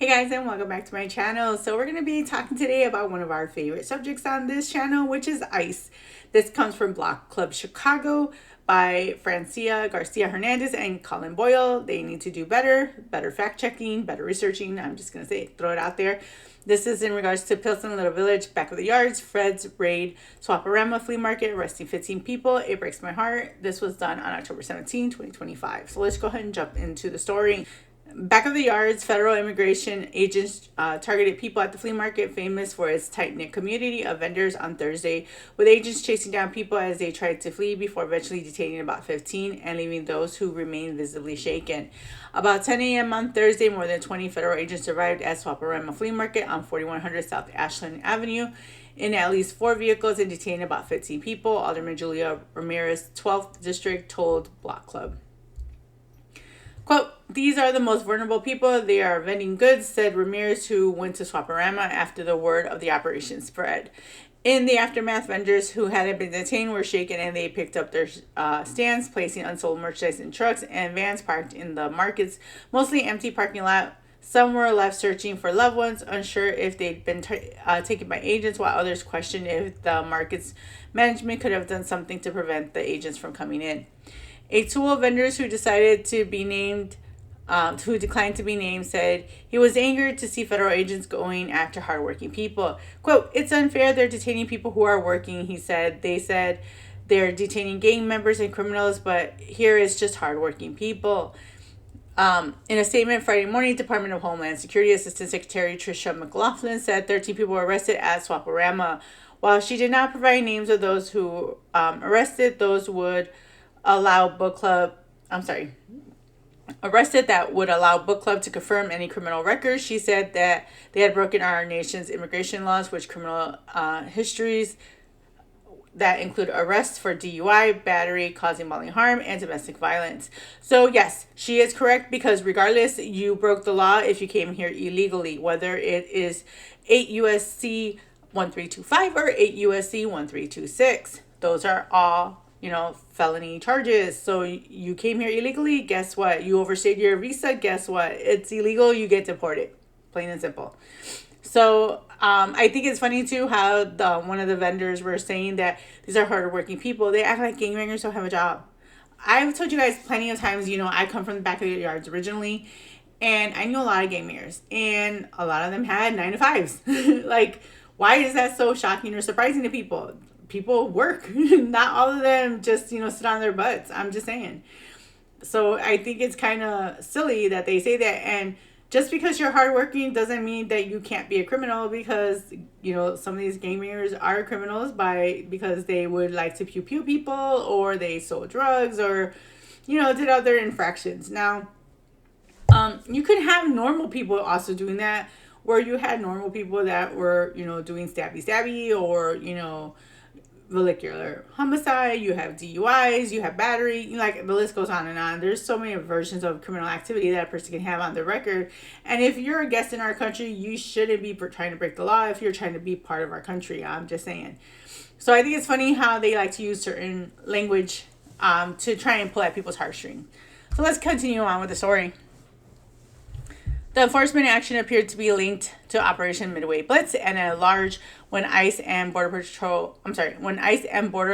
Hey guys, and welcome back to my channel. So we're going to be talking today about one of our favorite subjects on this channel, which is ICE. This comes from Block Club Chicago by Francia Garcia Hernandez and Colin Boyle. They need to do better fact checking, better researching. I'm just going to say, throw it out there. This is in regards to Pilsen Little Village, back of the yards, FEDS raid Swap-O-Rama Flea Market, arresting 15 people. It breaks my heart. This was done on October 17, 2025. So let's go ahead and jump into the story. Back of the yards, federal immigration agents targeted people at the flea market, famous for its tight-knit community of vendors, on Thursday, with agents chasing down people as they tried to flee before eventually detaining about 15 and leaving those who remained visibly shaken. About 10 a.m. on Thursday, more than 20 federal agents arrived at Swap-O-Rama Flea Market on 4100 South Ashland Avenue in at least 4 vehicles and detained about 15 people, Alderman Julia Ramirez, 12th District, told Block Club. Quote, "These are the most vulnerable people. They are vending goods," said Ramirez, who went to Swap-O-Rama after the word of the operation spread. In the aftermath, vendors who hadn't been detained were shaken and they picked up their stands, placing unsold merchandise in trucks and vans parked in the market's mostly empty parking lot. Some were left searching for loved ones, unsure if they'd been taken by agents, while others questioned if the market's management could have done something to prevent the agents from coming in. A tool of vendors who declined to be named, said he was angered to see federal agents going after hardworking people. Quote, "It's unfair. They're detaining people who are working," he said. "They said they're detaining gang members and criminals, but here is just hardworking people." In a statement Friday morning, Department of Homeland Security Assistant Secretary Tricia McLaughlin said 13 people were arrested at Swap-O-Rama. While she did not provide names of those who arrested, those would allow book club, arrested that would allow book club to confirm any criminal records. She said that they had broken our nation's immigration laws, which criminal histories that include arrests for DUI, battery, causing bodily harm, and domestic violence. So yes, she is correct, because regardless, you broke the law if you came here illegally, whether it is 8 USC 1325 or 8 USC 1326. Those are all felony charges. So you came here illegally, guess what? You overstayed your visa, guess what? It's illegal, you get deported. Plain and simple. So I think it's funny too how one of the vendors were saying that these are hardworking people. They act like gangbangers don't have a job. I've told you guys plenty of times, I come from the back of the yards originally, and I knew a lot of gangbangers, and a lot of them had 9 to 5s. Like, why is that so shocking or surprising to people? People work. Not all of them just, sit on their butts. I'm just saying. So I think it's kind of silly that they say that. And just because you're hardworking doesn't mean that you can't be a criminal, because, some of these gangbangers are criminals because they would like to pew people, or they sold drugs, or, did other infractions. Now, you could have normal people also doing that, where you had normal people that were, doing stabby, or, vehicular homicide, you have DUIs, you have battery, the list goes on and on. There's so many versions of criminal activity that a person can have on their record. And if you're a guest in our country, you shouldn't be trying to break the law if you're trying to be part of our country. I'm just saying. So I think it's funny how they like to use certain language to try and pull at people's heartstrings. So let's continue on with the story. The enforcement action appeared to be linked to Operation Midway Blitz and a large when ICE and Border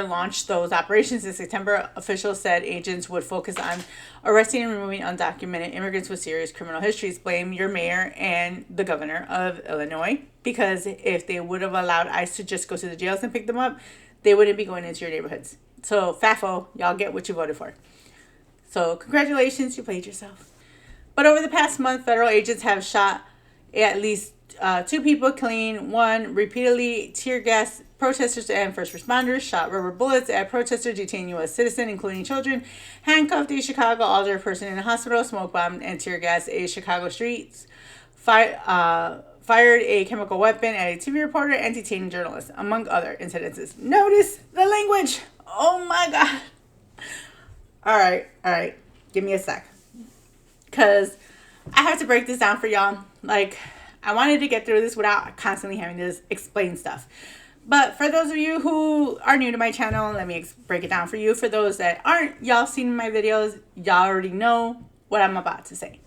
launched those operations in September. Officials said agents would focus on arresting and removing undocumented immigrants with serious criminal histories. Blame your mayor and the governor of Illinois, because if they would have allowed ICE to just go to the jails and pick them up, they wouldn't be going into your neighborhoods. So FAFO, y'all get what you voted for. So congratulations, you played yourself. But over the past month, federal agents have shot at least 2 people, killing 1 repeatedly, tear gas protesters and first responders, shot rubber bullets at protesters, detained U.S. citizens, including children, handcuffed a Chicago alderperson in a hospital, smoke bombed and tear gassed a Chicago streets, fired a chemical weapon at a TV reporter, and detained journalists, among other incidences. Notice the language. Oh my God. All right. Give me a sec, because I have to break this down for y'all. I wanted to get through this without constantly having to explain stuff. But for those of you who are new to my channel, let me break it down for you. For those that aren't, y'all seen my videos, y'all already know what I'm about to say.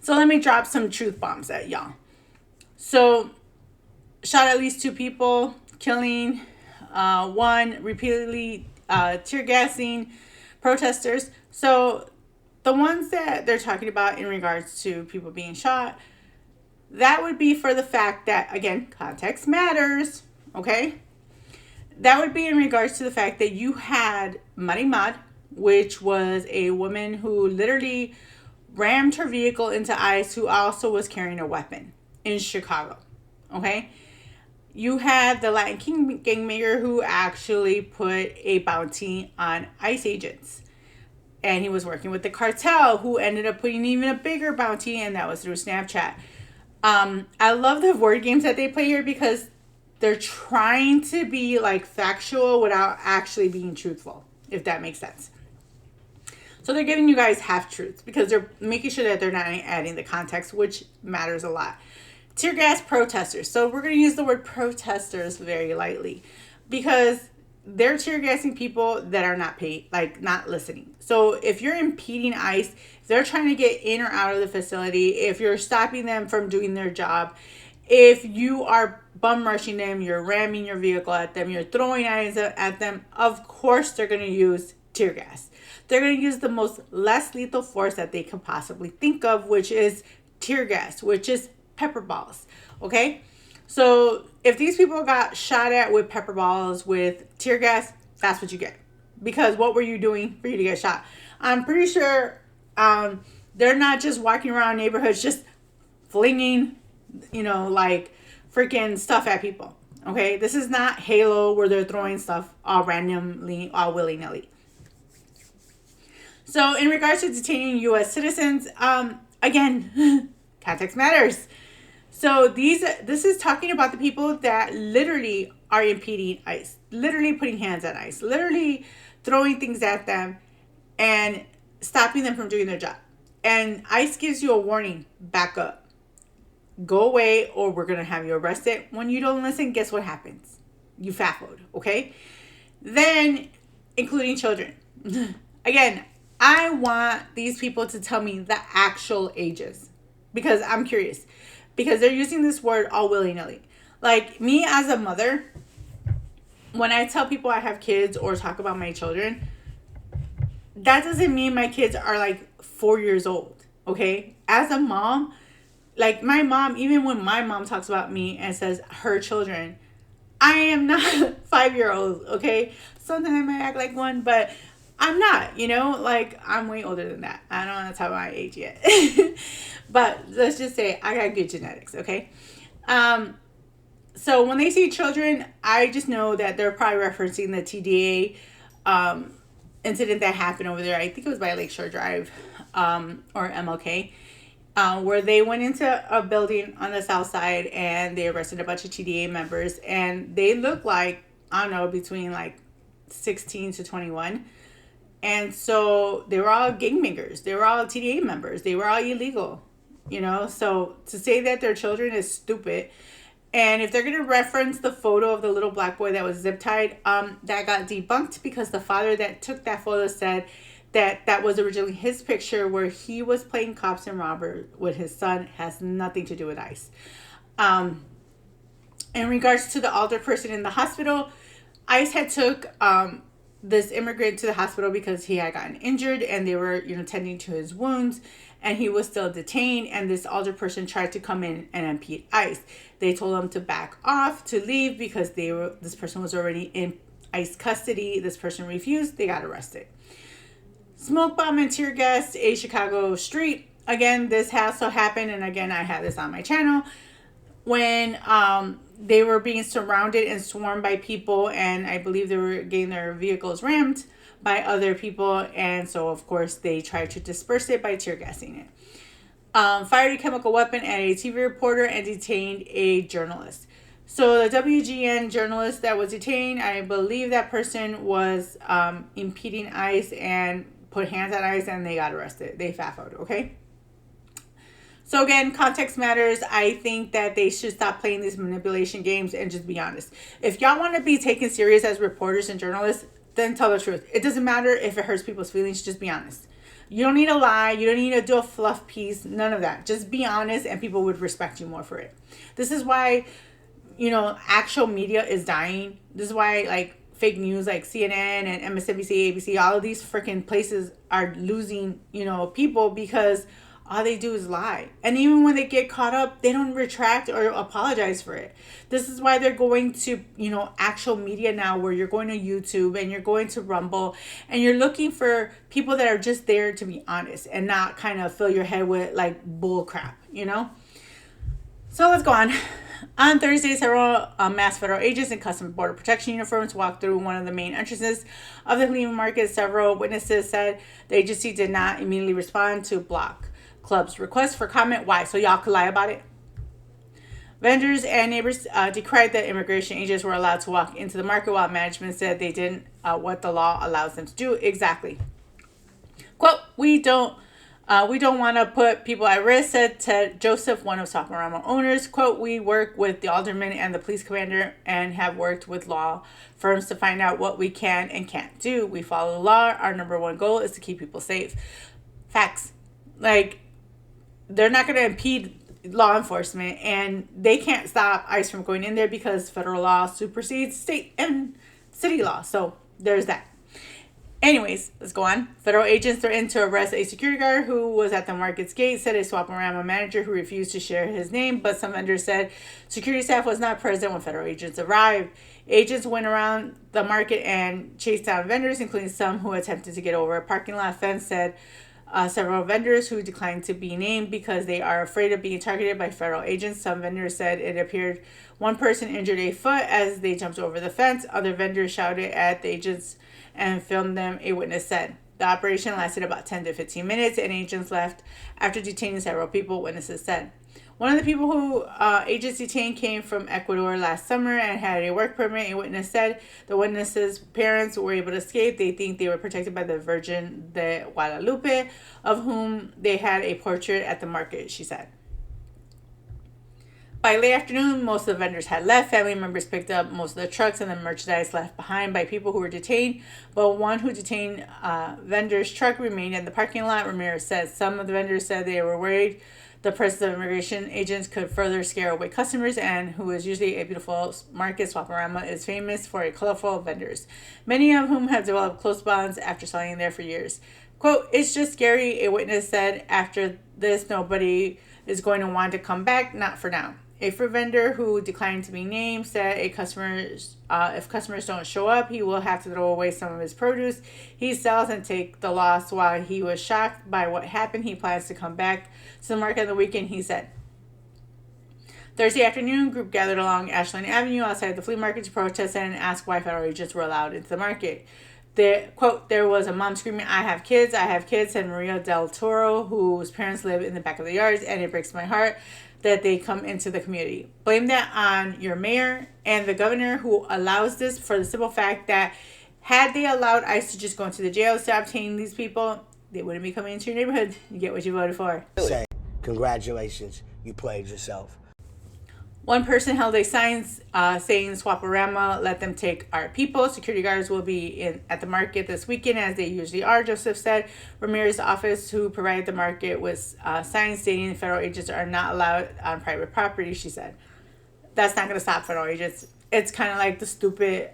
So let me drop some truth bombs at y'all. So shot at least 2 people, killing 1, repeatedly tear gassing protesters. So the ones that they're talking about in regards to people being shot, that would be for the fact that, again, context matters, okay? That would be in regards to the fact that you had Marimad, which was a woman who literally rammed her vehicle into ICE, who also was carrying a weapon in Chicago, okay? You had the Latin King gangmaker who actually put a bounty on ICE agents. And he was working with the cartel, who ended up putting even a bigger bounty, and that was through Snapchat. I love the word games that they play here because they're trying to be like factual without actually being truthful, if that makes sense. So they're giving you guys half truths because they're making sure that they're not adding the context, which matters a lot. Tear gas protesters. So we're going to use the word protesters very lightly because they're tear gassing people that are not paid, like not listening. So if you're impeding ICE, if they're trying to get in or out of the facility, if you're stopping them from doing their job, if you are bum rushing them, you're ramming your vehicle at them, you're throwing items at them, of course they're going to use tear gas. They're going to use the most less lethal force that they can possibly think of, which is tear gas, which is pepper balls. Okay? So if these people got shot at with pepper balls, with tear gas, that's what you get. Because what were you doing for you to get shot? I'm pretty sure they're not just walking around neighborhoods just flinging, like freaking stuff at people. Okay? This is not Halo where they're throwing stuff all randomly, all willy-nilly. So in regards to detaining U.S. citizens, again, context matters. So this is talking about the people that literally are impeding ICE, literally putting hands on ICE, literally throwing things at them and stopping them from doing their job. And ICE gives you a warning, back up, go away, or we're going to have you arrested. When you don't listen, guess what happens? You FAFO'd, okay? Then, including children. Again, I want these people to tell me the actual ages because I'm curious. Because they're using this word all willy-nilly. Like, me as a mother, when I tell people I have kids or talk about my children, that doesn't mean my kids are like 4 years old, okay? As a mom, like my mom, even when my mom talks about me and says her children, I am not 5-year-old, okay? Sometimes I might act like one, but I'm not, like I'm way older than that. I don't want to talk about my age yet. But let's just say I got good genetics, okay? So when they say children, I just know that they're probably referencing the TDA incident that happened over there. I think it was by Lakeshore Drive or MLK, where they went into a building on the south side and they arrested a bunch of TDA members. And they look like, I don't know, between like 16 to 21. And so they were all gangbangers. They were all TDA members. They were all illegal, So to say that they're children is stupid. And if they're going to reference the photo of the little black boy that was zip tied, that got debunked because the father that took that photo said that was originally his picture where he was playing cops and robber with his son. Has nothing to do with ICE. In regards to the altar person in the hospital, ICE had took this immigrant to the hospital because he had gotten injured and they were, tending to his wounds and he was still detained. And this altar person tried to come in and impede ICE. They told him to back off, to leave because this person was already in ICE custody. This person refused. They got arrested. Smoke bomb and tear gas a Chicago street. Again, this also happened. And again, I had this on my channel when they were being surrounded and swarmed by people, and I believe they were getting their vehicles rammed by other people, and so of course they tried to disperse it by tear gassing it. Fired a chemical weapon at a TV reporter and detained a journalist. So the WGN journalist that was detained, I believe that person was impeding ICE and put hands on ICE and they got arrested. They FAFO'd, okay? So again, context matters. I think that they should stop playing these manipulation games and just be honest. If y'all want to be taken serious as reporters and journalists, then tell the truth. It doesn't matter if it hurts people's feelings. Just be honest. You don't need to lie. You don't need to do a fluff piece. None of that. Just be honest and people would respect you more for it. This is why, actual media is dying. This is why, like, fake news like CNN and MSNBC, ABC, all of these freaking places are losing, people because all they do is lie. And even when they get caught up, they don't retract or apologize for it. This is why they're going to, actual media now, where you're going to YouTube and you're going to Rumble and you're looking for people that are just there to be honest and not kind of fill your head with like bull crap, So let's go on. On Thursday, several masked federal agents in Customs and Border Protection uniforms walked through one of the main entrances of the flea market. Several witnesses said the agency did not immediately respond to Block Club's request for comment. Why? So y'all could lie about it? Vendors and neighbors decried that immigration agents were allowed to walk into the market, while management said they didn't what the law allows them to do. Exactly. Quote, we don't want to put people at risk, said Ted Joseph, one of Swap-O-Rama owners. Quote, we work with the alderman and the police commander and have worked with law firms to find out what we can and can't do. We follow the law. Our number one goal is to keep people safe. Facts. Like, they're not going to impede law enforcement, and they can't stop ICE from going in there because federal law supersedes state and city law. So there's that. Anyways, let's go on. Federal agents threatened to arrest a security guard who was at the market's gate, said a Swap-O-Rama manager who refused to share his name, but some vendors said security staff was not present when federal agents arrived. Agents went around the market and chased down vendors, including some who attempted to get over a parking lot fence, said several vendors who declined to be named because they are afraid of being targeted by federal agents. Some vendors said it appeared one person injured a foot as they jumped over the fence. Other vendors shouted at the agents and filmed them, a witness said. The operation lasted about 10 to 15 minutes, and agents left after detaining several people, witnesses said. One of the people who agents detained came from Ecuador last summer and had a work permit, a witness said. The witness's parents were able to escape. They think they were protected by the Virgin de Guadalupe, of whom they had a portrait at the market, she said. By late afternoon, most of the vendors had left. Family members picked up most of the trucks and the merchandise left behind by people who were detained. But one who detained vendor's truck remained in the parking lot, Ramirez said. Some of the vendors said they were worried the presence of immigration agents could further scare away customers, and who is usually a beautiful market. Swap-O-Rama is famous for a colorful vendors, many of whom have developed close bonds after selling there for years. Quote, it's just scary, a witness said. After this, nobody is going to want to come back, not for now. A fruit vendor who declined to be named said if customers don't show up, he will have to throw away some of his produce he sells and take the loss. While he was shocked by what happened, he plans to come back to the market on the weekend, he said. Thursday afternoon, a group gathered along Ashland Avenue outside the flea market to protest and ask why federal agents were allowed into the market. Quote, there was a mom screaming, I have kids, said Maria Del Toro, whose parents live in the back of the yards, and it breaks my heart that they come into the community. Blame that on your mayor and the governor who allows this, for the simple fact that had they allowed ICE to just go into the jail to obtain these people, they wouldn't be coming into your neighborhood. You get what you voted for. Say, congratulations, you played yourself. One person held a sign saying Swap-O-Rama, let them take our people. Security guards will be at the market this weekend, as they usually are, Joseph said. Ramirez's office, who provided the market with signs stating federal agents are not allowed on private property, she said. That's not going to stop federal agents. It's kind of like the stupid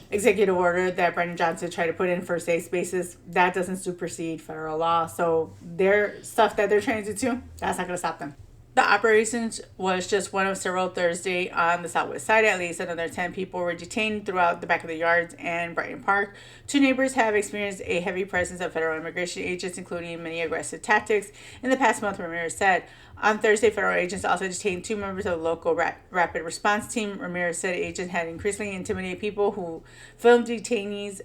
executive order that Brandon Johnson tried to put in for safe spaces. That doesn't supersede federal law. So their stuff that they're trying to do too, that's not going to stop them. The operation was just one of several Thursday on the southwest side. At least another 10 people were detained throughout the back of the yards and Brighton Park. Two neighbors have experienced a heavy presence of federal immigration agents, including many aggressive tactics in the past month, Ramirez said. On Thursday, federal agents also detained two members of the local rapid response team. Ramirez said agents had increasingly intimidated people who filmed detainees.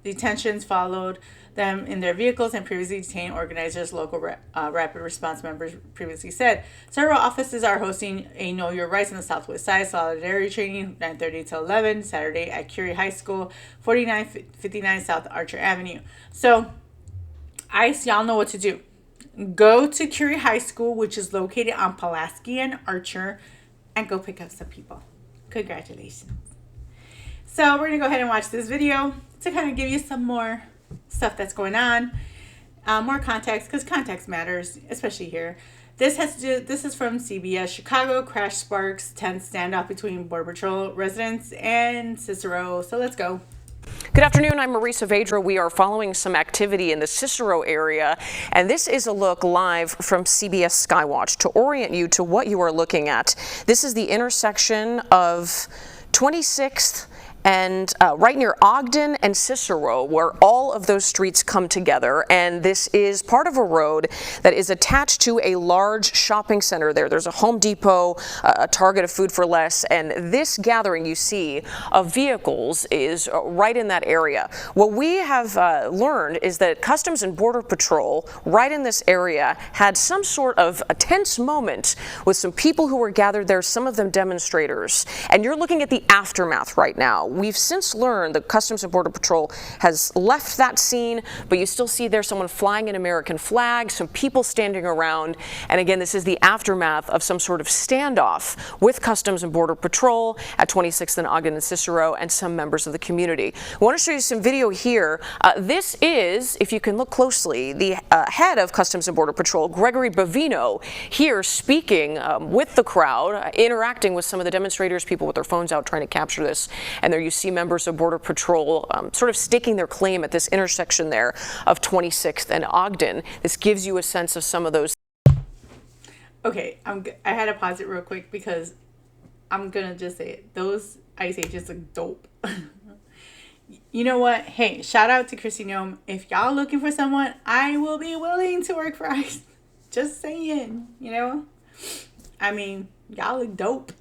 Detentions followed them in their vehicles, and previously detained organizers, local rapid response members previously said. Several offices are hosting a Know Your Rights on the Southwest Side solidarity training, 9:30 to 11, Saturday at Curie High School, 4959 South Archer Avenue. So, ICE, y'all know what to do. Go to Curie High School, which is located on Pulaski and Archer, and go pick up some people. Congratulations. So we're going to go ahead and watch this video to kind of give you some more stuff that's going on. More context, because context matters, especially here. This is from CBS. Chicago crash sparks tense standoff between Border Patrol residents and Cicero. So let's go. Good afternoon, I'm Marisa Vedra. We are following some activity in the Cicero area, and this is a look live from CBS Skywatch to orient you to what you are looking at. This is the intersection of 26th and right near Ogden and Cicero, where all of those streets come together. And this is part of a road that is attached to a large shopping center there. There's a Home Depot, a Target, of Food for Less, and this gathering you see of vehicles is right in that area. What we have learned is that Customs and Border Patrol right in this area had some sort of a tense moment with some people who were gathered there, some of them demonstrators. And you're looking at the aftermath right now. We've since learned that Customs and Border Patrol has left that scene, but you still see there someone flying an American flag, some people standing around. And again, this is the aftermath of some sort of standoff with Customs and Border Patrol at 26th and Ogden and Cicero and some members of the community. I want to show you some video here. This is, if you can look closely, the head of Customs and Border Patrol, Gregory Bavino, here speaking with the crowd, interacting with some of the demonstrators, people with their phones out trying to capture this. And there you see members of Border Patrol sort of staking their claim at this intersection there of 26th and Ogden. This gives you a sense of some of those. Okay, I had to pause it real quick because I'm going to just say it. Those ICE agents look dope. You know what? Hey, shout out to Chrissy Nome. If y'all looking for someone, I will be willing to work for ICE. Just saying, you know? I mean, y'all look dope.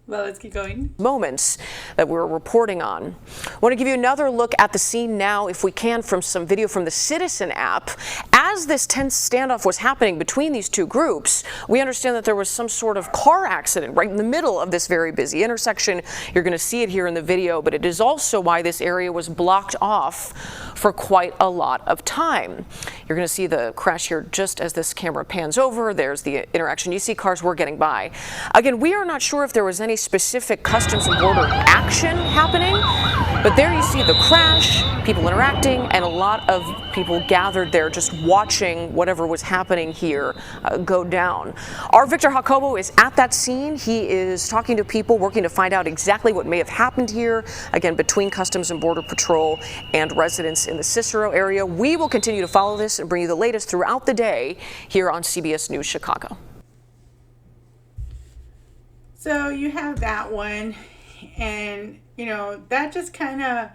Well, let's keep going. Moments that we're reporting on. I want to give you another look at the scene now, if we can, from some video from the Citizen app. As this tense standoff was happening between these two groups, we understand that there was some sort of car accident right in the middle of this very busy intersection. You're going to see it here in the video, but it is also why this area was blocked off for quite a lot of time. You're going to see the crash here just as this camera pans over. There's the interaction. You see cars were getting by. Again, we are not sure if there was any specific Customs and Border action happening, but there you see the crash, people interacting, and a lot of people gathered there just watching whatever was happening here go down. Our Victor Jacobo is at that scene. He is talking to people, working to find out exactly what may have happened here, again, between Customs and Border Patrol and residents in the Cicero area. We will continue to follow this and bring you the latest throughout the day here on CBS News Chicago. So you have that one, and, you know, that just kind of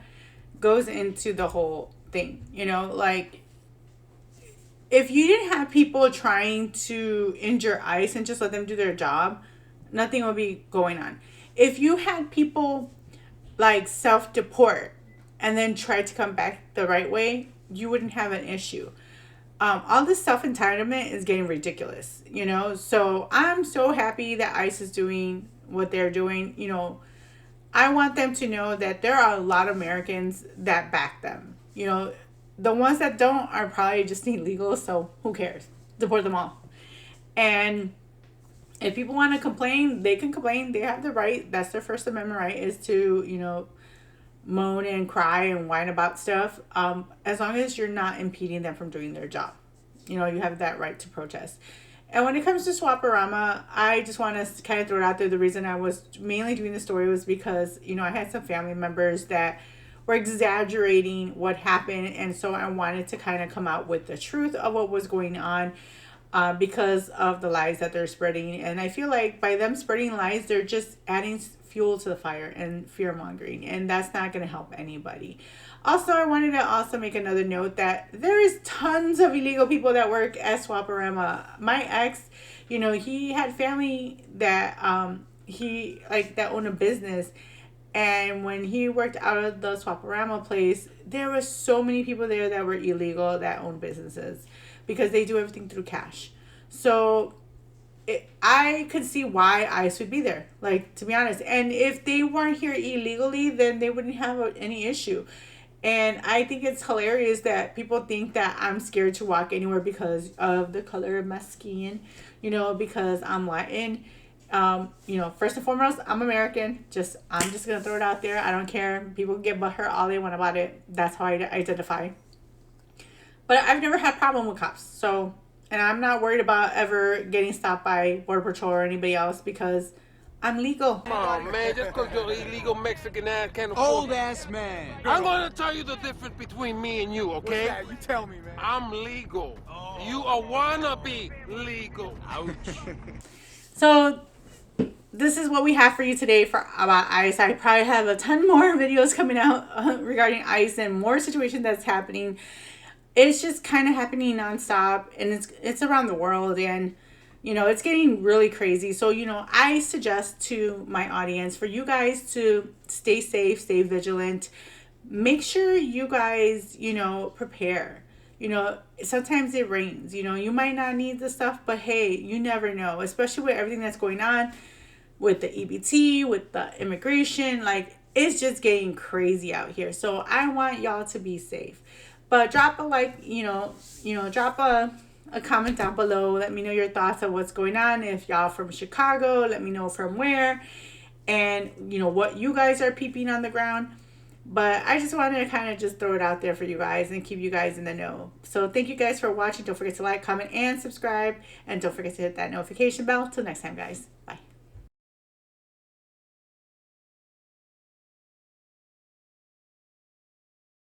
goes into the whole thing, you know, like, if you didn't have people trying to injure ICE and just let them do their job, nothing would be going on. If you had people, like, self-deport and then try to come back the right way, you wouldn't have an issue. All this self-entitlement is getting ridiculous, you know? So I'm so happy that ICE is doing what they're doing. You know, I want them to know that there are a lot of Americans that back them. You know, the ones that don't are probably just illegal, so who cares? Deport them all. And if people want to complain, they can complain. They have the right. That's their First Amendment right, is to, you know, moan and cry and whine about stuff, as long as you're not impeding them from doing their job. You know, you have that right to protest. And when it comes to Swap-O-Rama, I just want to kind of throw it out there. The reason I was mainly doing the story was because, you know, I had some family members that were exaggerating what happened, and so I wanted to kind of come out with the truth of what was going on, because of the lies that they're spreading. And I feel like by them spreading lies, they're just adding fuel to the fire and fear mongering, and that's not going to help anybody. Also, I wanted to also make another note that there is tons of illegal people that work at Swap-O-Rama. My ex, you know, he had family that that owned a business, and when he worked out of the Swap-O-Rama place, there were so many people there that were illegal that owned businesses because they do everything through cash. So I could see why ICE would be there, like, to be honest. And if they weren't here illegally, then they wouldn't have any issue. And I think it's hilarious that people think that I'm scared to walk anywhere because of the color of my skin, you know, because I'm Latin. You know, first and foremost, I'm American. I'm just going to throw it out there. I don't care. People can get butthurt all they want about it. That's how I identify. But I've never had a problem with cops. So, and I'm not worried about ever getting stopped by Border Patrol or anybody else because I'm legal. Come on, man. Just because you're illegal Mexican ass can't afford. Old ass man. I'm going to tell you the difference between me and you, okay? What's that? You tell me, man. I'm legal. You a wannabe legal. Ouch. So this is what we have for you today for about ICE. I probably have a ton more videos coming out regarding ICE and more situations that's happening. It's just kind of happening nonstop, and it's around the world, and you know, it's getting really crazy. So, you know, I suggest to my audience for you guys to stay safe, stay vigilant. Make sure you guys, you know, prepare. You know, sometimes it rains. You know, you might not need the stuff, but hey, you never know, especially with everything that's going on with the EBT, with the immigration. Like, it's just getting crazy out here. So I want y'all to be safe. But drop a like, drop a comment down below. Let me know your thoughts on what's going on. If y'all from Chicago, let me know from where, and you know what you guys are peeping on the ground. But I just wanted to kind of just throw it out there for you guys and keep you guys in the know. So thank you guys for watching. Don't forget to like, comment, and subscribe, and don't forget to hit that notification bell. Till next time, guys.